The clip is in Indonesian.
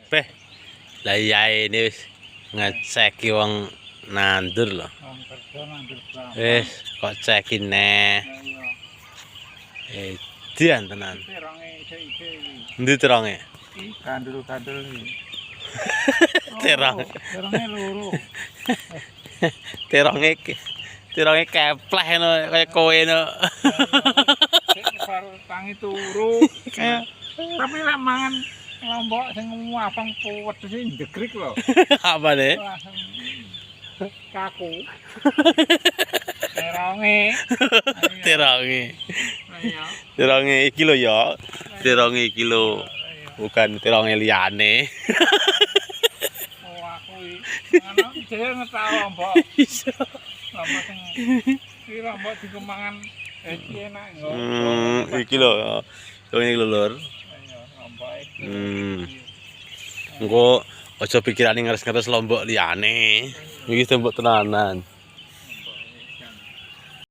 Beh, lah iya ini wis ngeceki wong nandur loh. Wong kerja nandur berapa? Wis kok cekin neh. Dian tenan. Terange isi-isi iki. Ndi terange? Iki kandel-kandel iki. Terang. Terange loro. Terange kepleh no kaya kowe no. Baru tangi turu. Tapi lek mangan lombok sing abang wedhus iki ndegrik lho. Apa deh? Langsung kaku. Terange. Terange. Iya. Terange iki lho ya. Terange iki lho. Bukan terange liyane. Oh aku iki ana dhewe ngetak lombok. Iso. Lombok sing iki lombok dikemangan iki enak nggo. Iki lho. Terange iki lho, Lur. Iya, lombok iki. Engko aja pikirane ngeres-ngeres lombok liyane. Iki tembok tenanan.